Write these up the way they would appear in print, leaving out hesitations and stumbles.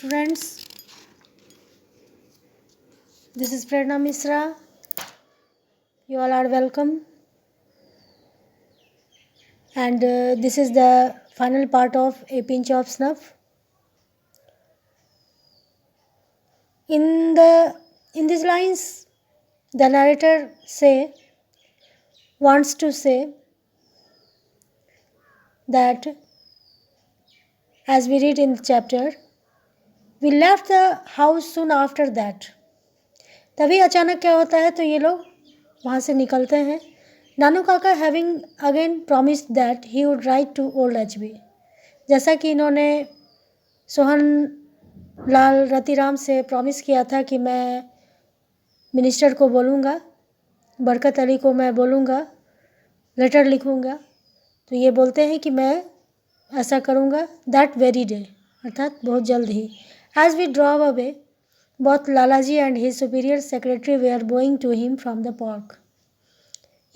Students, this is Prerna Misra. You all are welcome. And this is the final part of A Pinch of Snuff. In these lines, the narrator wants to say that, as we read in the chapter, we left the house soon after that. तभी अचानक क्या होता है, तो ये लोग वहाँ से निकलते हैं. नानू काका having again promised that he would write to old H B. जैसा कि इन्होंने सोहन लाल रतिराम से प्रॉमिस किया था कि मैं मिनिस्टर को बोलूँगा, बरकत अली को मैं बोलूँगा, लेटर लिखूँगा. तो ये बोलते हैं कि मैं ऐसा करूँगा दैट वेरी डे, अर्थात बहुत जल्द ही. As we drove away, both Lalaji and his superior secretary were going to him from the park.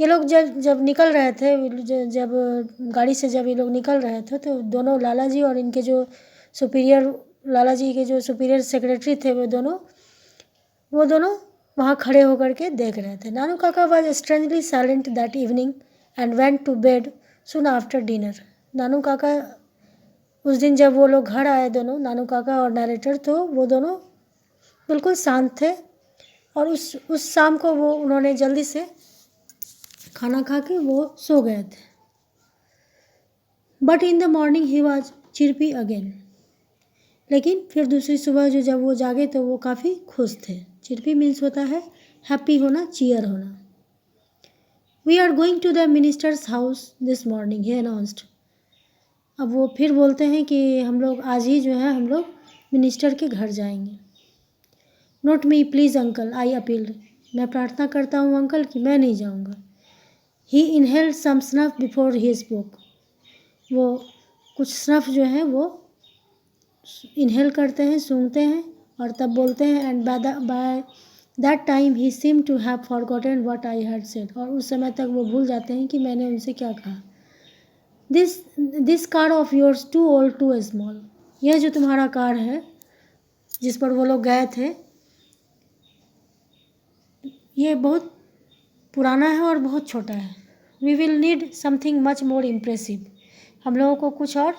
ये लोग जब निकल रहे थे, जब गाड़ी से जब ये लोग निकल रहे थे, तो दोनों लालाजी और इनके जो लालाजी के जो सुपीरियर सेक्रेटरी थे, वो दोनों वहाँ खड़े होकर के देख रहे थे. Nanu Kaka was strangely silent that evening and went to bed soon after dinner. Nanu Kaka उस दिन जब वो लोग घर आए, दोनों नानू काका और नरेटर, तो वो दोनों बिल्कुल शांत थे और उस शाम को उन्होंने जल्दी से खाना खा के वो सो गए थे. But in the morning he was chirpy again. लेकिन फिर दूसरी सुबह जब वो जागे तो वो काफ़ी खुश थे. चिरपी मीन्स होता है हैप्पी होना, चीयर होना. We are going to the minister's house this morning, he announced. अब वो फिर बोलते हैं कि हम लोग आज ही जो है हम लोग मिनिस्टर के घर जाएंगे. Not me please uncle, I appealed. मैं प्रार्थना करता हूँ अंकल कि मैं नहीं जाऊँगा. He inhaled some snuff before he spoke. वो कुछ स्नफ जो है वो इनहेल करते हैं, सूंघते हैं और तब बोलते हैं. And by that time he seem to have forgotten what I had said. और उस समय तक वो भूल जाते हैं कि मैंने उनसे क्या कहा. This car of yours too old too small. यह जो तुम्हारा कार है जिस पर वो लोग गए थे, ये बहुत पुराना है और बहुत छोटा है. We will need something much more impressive. हम लोगों को कुछ और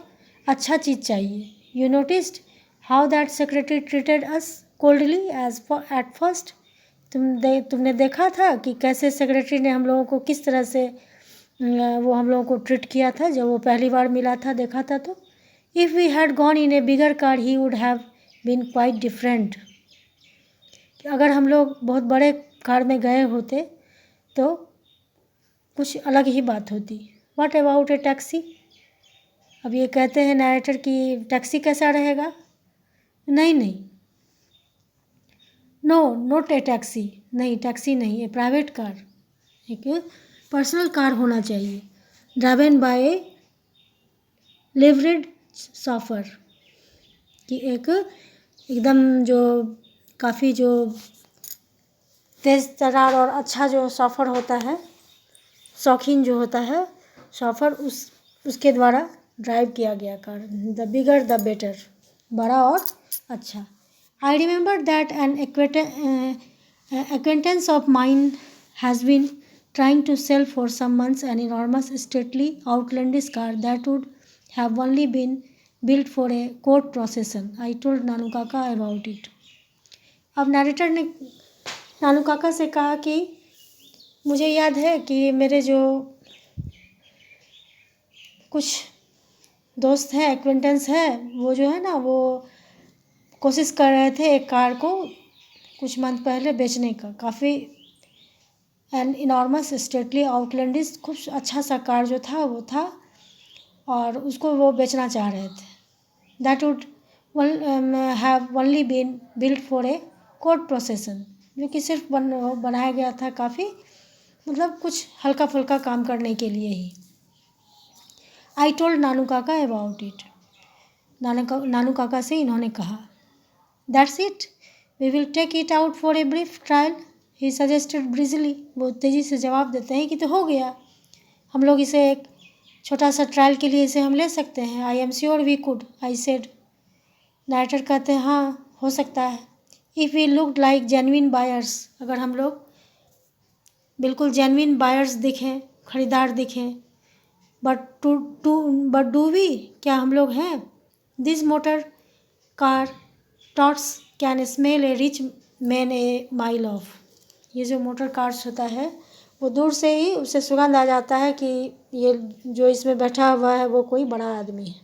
अच्छा चीज़ चाहिए. You noticed how that secretary treated us coldly as at first. तुमने देखा था कि कैसे सेक्रेटरी ने हम लोगों को किस तरह से वो हम लोगों को ट्रीट किया था जब वो पहली बार मिला था, देखा था. तो if we had gone in a bigger car he would have been quite different. अगर हम लोग बहुत बड़े कार में गए होते तो कुछ अलग ही बात होती. What about A taxi. अब ये कहते हैं नरेटर कि टैक्सी कैसा रहेगा. नहीं, नो नॉट ए टैक्सी. नहीं, टैक्सी नहीं, ए प्राइवेट कार, एक पर्सनल कार होना चाहिए. ड्राइवन बाय ए लिवरेड सॉफर. कि एकदम जो काफ़ी जो तेज़ तर्रार और अच्छा जो सॉफर होता है, शौकीन जो होता है सॉफर, उसके द्वारा ड्राइव किया गया car. The bigger the better, बड़ा और अच्छा. I remember that an acquaintance of mine has been trying to sell for some months an enormous stately outlandish car that would have only been built for a court procession. I told नानू काका about it. अब narrator ने नानू काका से कहा कि मुझे याद है कि मेरे जो कुछ दोस्त हैं, एक्वेंटेंस है, वो जो है ना, वो कोशिश कर रहे थे एक कार को कुछ मंथ पहले बेचने का. काफ़ी एन इनॉर्मस स्टेटली आउटलैंडिश, खूब अच्छा सा कार जो था वो था और उसको वो बेचना चाह रहे थे. That would have only been built for a court procession. जो कि सिर्फ बनाया गया था काफ़ी, मतलब कुछ हल्का फुल्का काम करने के लिए ही. आई टोल्ड नानू काका अबाउट इट. नानू काका से इन्होंने कहा. That's it, we will take it out for a brief trial, he suggested breezily. वो तेज़ी से जवाब देते हैं कि तो हो गया, हम लोग इसे एक छोटा सा ट्रायल के लिए इसे हम ले सकते हैं. I am sure we could, I said. नाइटर कहते हैं हाँ हो सकता है। If we look like genuine buyers, अगर हम लोग बिल्कुल जेन्युइन बायर्स दिखें, खरीदार दिखें, बट डू वी, क्या हम लोग हैं? This motor car touts can smell a rich man a mile off. ये जो मोटर कार्स होता है वो दूर से ही उसे सुगंध आ जाता है कि ये जो इसमें बैठा हुआ है वो कोई बड़ा आदमी है।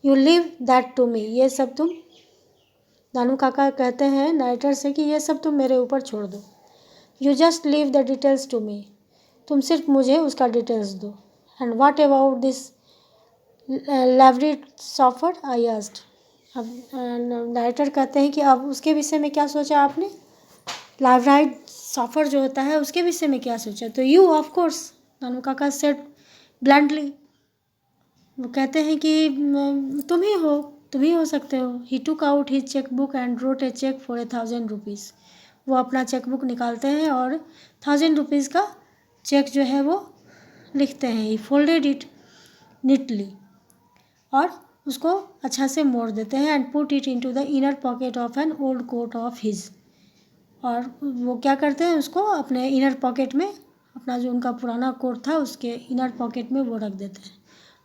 You leave that to me, ये सब तुम, नानू काका कहते हैं नाइटर से कि ये सब तुम मेरे ऊपर छोड़ दो। You just leave the details to me, तुम सिर्फ मुझे उसका डिटेल्स दो। And what about this liveried chauffeur, I asked. अब नाइटर कहते हैं कि अब उसके विषय में क्या सोचा आपने? लाइवराइड सॉफर जो होता है उसके विषय में क्या सोचा? तो यू ऑफ कोर्स, नानू काका सेड ब्लंटली, वो कहते हैं कि तुम ही हो सकते हो। He took out his cheque book and wrote a cheque for 1,000 rupees. वो अपना चेक बुक निकालते हैं और 1,000 रुपीज़ का चेक जो है वो लिखते हैं। ही फोल्डेड इट नीटली, और उसको अच्छा से मोड़ देते हैं। And put it into the inner pocket of an old coat of his, और वो क्या करते हैं उसको अपने इनर पॉकेट में, अपना जो उनका पुराना कोट था उसके इनर पॉकेट में वो रख देते हैं।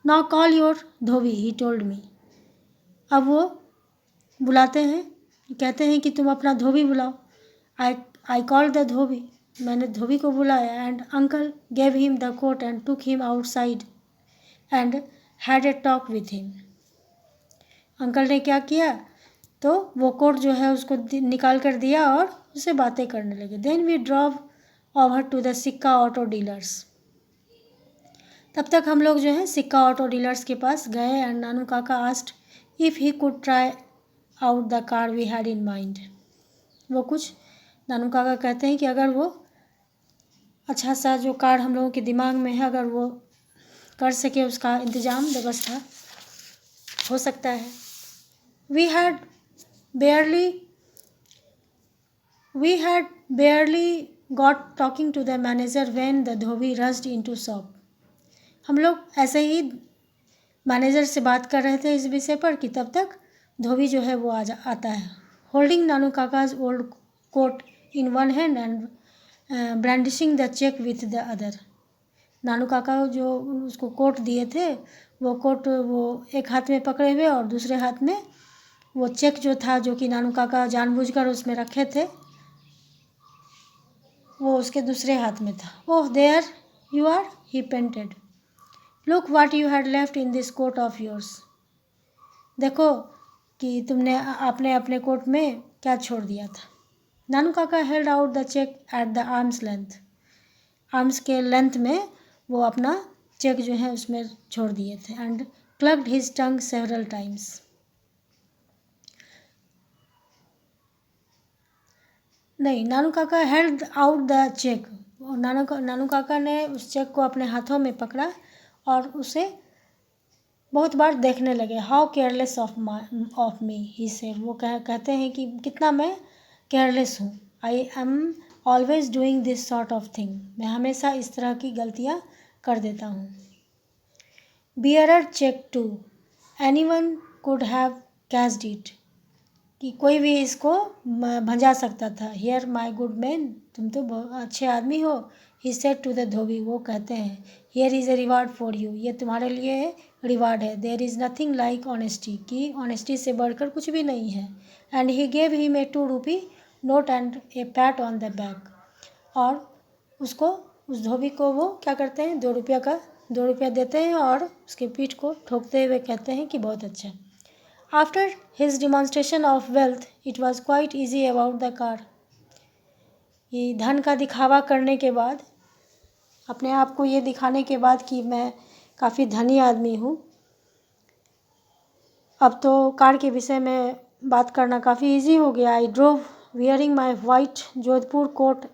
Now call your Dhobi, he told me. अब वो बुलाते हैं, कहते हैं कि तुम अपना धोबी बुलाओ। आई कॉल द धोबी, मैंने धोबी को बुलाया। And uncle gave him the coat and took him outside and had a talk with him. Uncle ने क्या किया, तो वो कोट जो है उसको निकाल कर दिया और उससे बातें करने लगे। Then we drove over to the Sikka auto dealers. तब तक हम लोग जो है सिक्का ऑटो डीलर्स के पास गए। एंड नानू काका asked if he could try out the car we had in mind. वो कुछ, नानू काका कहते हैं कि अगर वो अच्छा सा जो कार हम लोगों के दिमाग में है अगर वो कर सके, उसका इंतज़ाम व्यवस्था हो सकता है। We had barely got talking to the manager when the dhobi rushed into shop। हम लोग ऐसे ही मैनेजर से बात कर रहे थे इस विषय पर कि तब तक धोबी जो है वो आता है। Holding Nanu Kaka's old coat in one hand and brandishing the cheque with the other. Nanu Kaka जो उसको कोट दिए थे वो कोट वो एक हाथ में पकड़े हुए और दूसरे हाथ में वो चेक जो था, जो कि नानू काका जानबूझकर उसमें रखे थे, वो उसके दूसरे हाथ में था। Oh there you are, he panted, look what you had left in this coat of yours. देखो कि आपने अपने कोट में क्या छोड़ दिया था। नानू काका held out the cheque at the arms length. Arms के लेंथ में वो अपना चेक जो है उसमें छोड़ दिए थे। And clucked his tongue several times. नहीं, नानू काका held out the cheque, Nanu Kaka ने उस चेक को अपने हाथों में पकड़ा और उसे बहुत बार देखने लगे। How careless of me, he said. वो कहते हैं कि कितना मैं केयरलेस हूँ। I am always doing this sort of thing, मैं हमेशा इस तरह की गलतियाँ कर देता हूँ। Bearer cheque too, anyone could have cashed it, कि कोई भी इसको भंजा सकता था। हियर माई गुड मैन, तुम तो बहुत अच्छे आदमी हो। He said to the dhobi, वो कहते हैं here is a reward for you, ये तुम्हारे लिए रिवार्ड है। There is nothing like honesty, कि ऑनेस्टी से बढ़कर कुछ भी नहीं है। And he gave him a 2 rupee note and a pat on the back. और उसको, उस धोबी को वो क्या करते हैं, 2 रुपया देते हैं और उसके पीठ को ठोकते हुए कहते हैं कि बहुत अच्छा। After his demonstration of wealth it was quite easy about the car. ये धन का दिखावा करने के बाद, अपने आप को ये दिखाने के बाद कि मैं काफ़ी धनी आदमी हूँ, अब तो कार के विषय में बात करना काफ़ी इजी हो गया। I drove wearing my white Jodhpur coat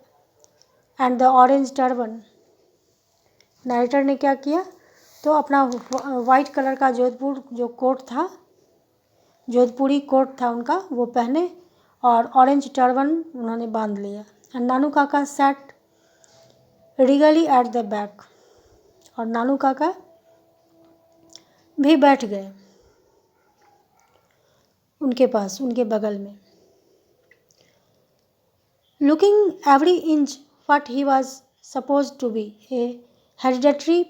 and the orange turban. नाइटर ने क्या किया, तो अपना वाइट कलर का जोधपुर जो कोट था, जोधपुरी कोट था उनका, वो पहने और ऑरेंज टर्बन उन्होंने बांध लिया। And Nanu Kaka sat regally at the back, और नानू काका भी बैठ गए। उनके पास, उनके बगल में। Looking every inch what he was supposed to be, a hereditary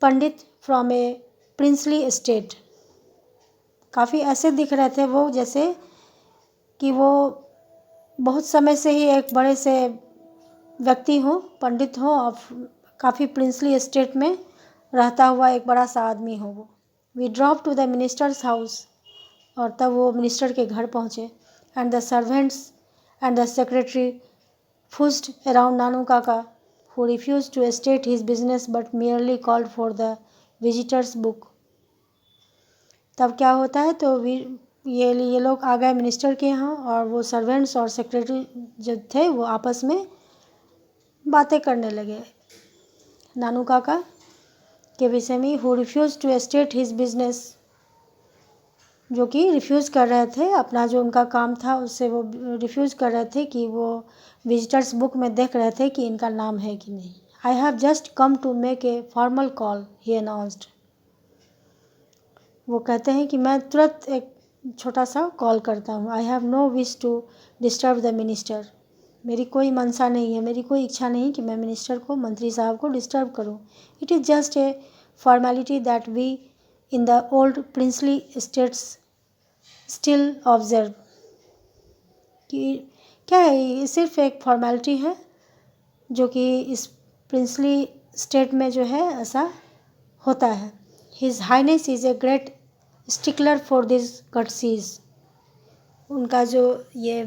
Pandit from A princely estate। काफ़ी ऐसे दिख रहे थे वो जैसे कि वो बहुत समय से ही एक बड़े से व्यक्ति हो, पंडित हो और काफ़ी प्रिंसली एस्टेट में रहता हुआ एक बड़ा सा आदमी हो वो। We drop to the minister's house, और तब वो मिनिस्टर के घर पहुँचे। And the servants and the secretary fussed around Nanu Kaka, who refused to state his business but merely called for the visitor's book। तब क्या होता है, तो ये लोग आ गए मिनिस्टर के यहाँ, और वो सर्वेंट्स और सेक्रेटरी जो थे वो आपस में बातें करने लगे नानू काका के विषय में। who refused to state his business, जो कि रिफ्यूज़ कर रहे थे, अपना जो उनका काम था उससे वो रिफ्यूज़ कर रहे थे कि वो विजिटर्स बुक में देख रहे थे कि इनका नाम है कि नहीं। I have just come to make a formal call, he announced. वो कहते हैं कि मैं तुरंत एक छोटा सा कॉल करता हूँ। I have no wish to disturb the minister, मेरी कोई मंशा नहीं है, मेरी कोई इच्छा नहीं कि मैं मिनिस्टर को, मंत्री साहब को डिस्टर्ब करूँ। It is just a formality that we in the old princely states still observe. कि क्या है, ये सिर्फ एक फॉर्मेलिटी है जो कि इस प्रिंसली स्टेट में जो है ऐसा होता है। His highness is a great stickler for this courtesies. उनका जो ये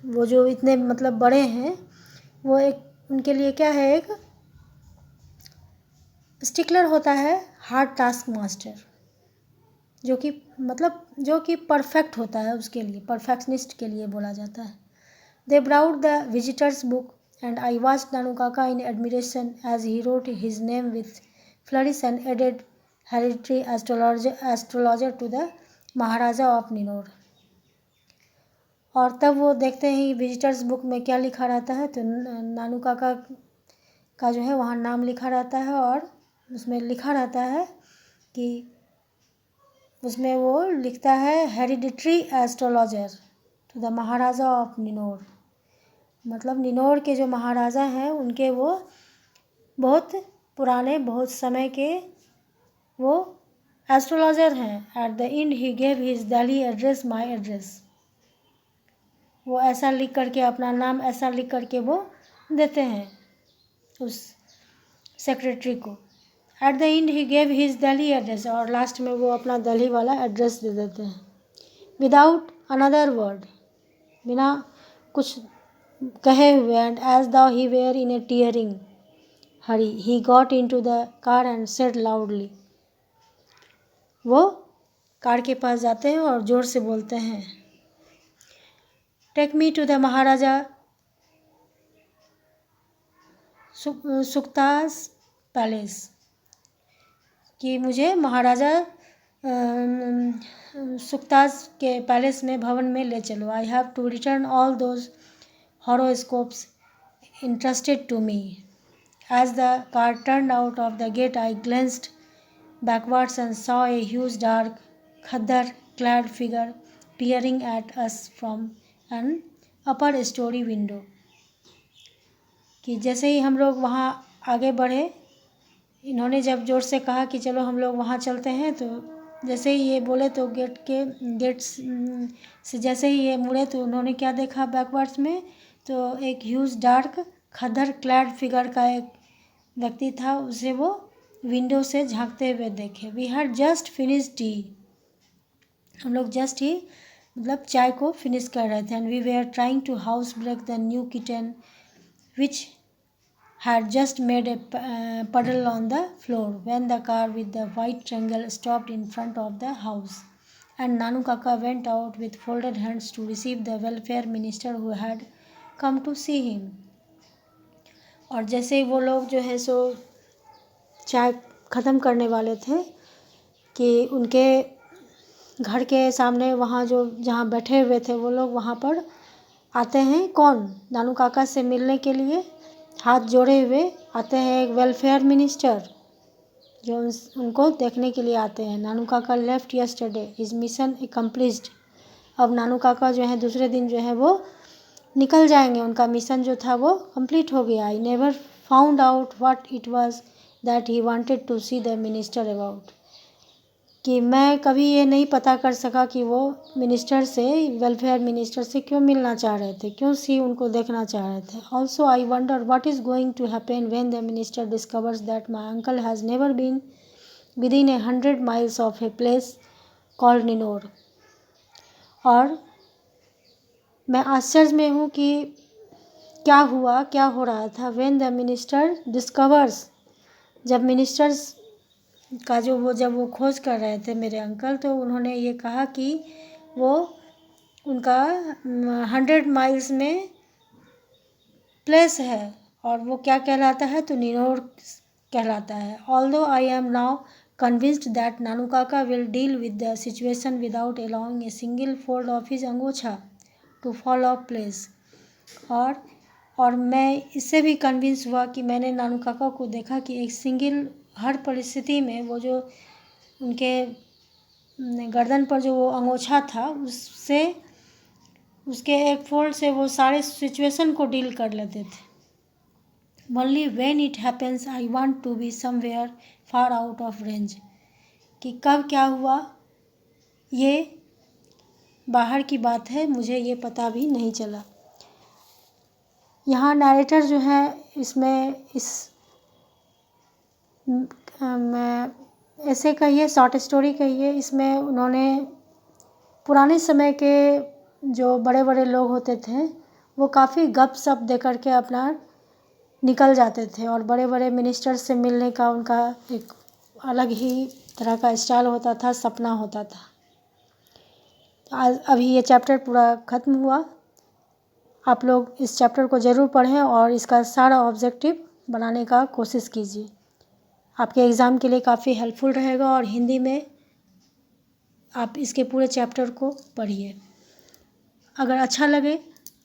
वो जो इतने मतलब बड़े हैं, वो एक उनके लिए क्या है, एक स्टिकलर होता है, हार्ड टास्क मास्टर, जो कि मतलब जो कि परफेक्ट होता है, उसके लिए परफेक्शनिस्ट के लिए बोला जाता है। They brought the visitor's book and I watched Nanu Kaka in admiration as he wrote his name with flourish and added hereditary astrologer to the Maharaja of Ninor। और तब वो देखते हैं विजिटर्स बुक में क्या लिखा रहता है, तो नानू काका का जो है वहाँ नाम लिखा रहता है, और उसमें लिखा रहता है कि उसमें वो लिखता है hereditary astrologer to the Maharaja of Ninor. मतलब निनोर के जो महाराजा हैं उनके वो बहुत पुराने, बहुत समय के वो एस्ट्रोलॉजर हैं। At the end he gave his Delhi address, my address. वो ऐसा लिख करके, अपना नाम ऐसा लिख करके वो देते हैं उस सेक्रेटरी को। At the end he gave his Delhi address, और लास्ट में वो अपना दिल्ली वाला एड्रेस दे देते हैं। विदाउट अनदर वर्ड, बिना कुछ कहे हुए। And as the he were in a tearing hurry he got into the car and said loudly. वो कार के पास जाते हैं और ज़ोर से बोलते हैं, take me to the Maharaja Suktas palace, कि मुझे महाराजा सुक्तास के पैलेस में, भवन में ले चलो। I have to return all those horoscopes entrusted to me। As the car turned out of the gate, I glanced backwards and saw a huge dark khadar-clad figure peering at us from an upper story window। कि जैसे ही हम लोग वहाँ आगे बढ़े, इन्होंने जब ज़ोर से कहा कि चलो हम लोग वहाँ चलते हैं, तो जैसे ही ये बोले तो गेट से जैसे ही ये मुड़े तो उन्होंने क्या देखा बैकवर्ड्स में, तो एक ह्यूज डार्क खद्दर क्लैड फिगर का एक व्यक्ति था, उसे वो विंडो से झांकते हुए देखे। We had just finish tea, हम लोग जस्ट ही मतलब चाय को फिनिश कर रहे थे। And we were trying to house break the new kitten which had just made a puddle on the floor when the car with the white triangle stopped in front of the house and Nanu Kaka went out with folded hands to receive the welfare minister who had come to see him। और जैसे ही वो लोग जो है सो चाय ख़त्म करने वाले थे कि उनके घर के सामने वहाँ जो जहाँ बैठे हुए थे वो लोग वहाँ पर आते हैं। कौन? नानू काका से मिलने के लिए हाथ जोड़े हुए आते हैं एक वेलफेयर मिनिस्टर, जो उनको देखने के लिए आते हैं। नानू काका left yesterday, his mission accomplished. अब नानू काका जो है दूसरे दिन जो है वो निकल जाएंगे, उनका मिशन जो था वो कंप्लीट हो गया। I never found out what it was that he wanted to see the minister about, कि मैं कभी ये नहीं पता कर सका कि वो मिनिस्टर से, वेलफेयर मिनिस्टर से क्यों मिलना चाह रहे थे, क्यों सी उनको देखना चाह रहे थे। Also I wonder what is going to happen when the minister discovers that my uncle has never been within 100 miles of a place called Ninor. और मैं आश्चर्य में हूँ कि क्या हुआ, क्या हो रहा था। व्हेन द मिनिस्टर डिस्कवर्स, जब मिनिस्टर्स का जब वो खोज कर रहे थे मेरे अंकल, तो उन्होंने ये कहा कि वो उनका 100 miles में प्लेस है, और वो क्या कहलाता है, तो निनोर कहलाता है। Although I am now convinced that Nanu Kaka will deal with the situation without allowing a single fold of his angocha to fall off place. और मैं इससे भी कन्विंस हुआ कि मैंने नानू काका को देखा कि एक सिंगल, हर परिस्थिति में वो जो उनके गर्दन पर जो वो अंगोछा था, उससे, उसके एक फोल्ड से वो सारे सिचुएशन को डील कर लेते थे। Only when it happens I want to be somewhere far out of range, कि कब क्या हुआ ये बाहर की बात है, मुझे ये पता भी नहीं चला। यहाँ नैरेटर जो है इसमें, मैं ऐसे कहिए, शॉर्ट स्टोरी कहिए, इसमें उन्होंने पुराने समय के जो बड़े बड़े लोग होते थे वो काफ़ी गप सप दे करके अपना निकल जाते थे, और बड़े बड़े मिनिस्टर से मिलने का उनका एक अलग ही तरह का स्टाइल होता था, सपना होता था। आज अभी ये चैप्टर पूरा ख़त्म हुआ। आप लोग इस चैप्टर को ज़रूर पढ़ें और इसका सारा ऑब्जेक्टिव बनाने का कोशिश कीजिए। आपके एग्ज़ाम के लिए काफ़ी हेल्पफुल रहेगा, और हिंदी में आप इसके पूरे चैप्टर को पढ़िए। अगर अच्छा लगे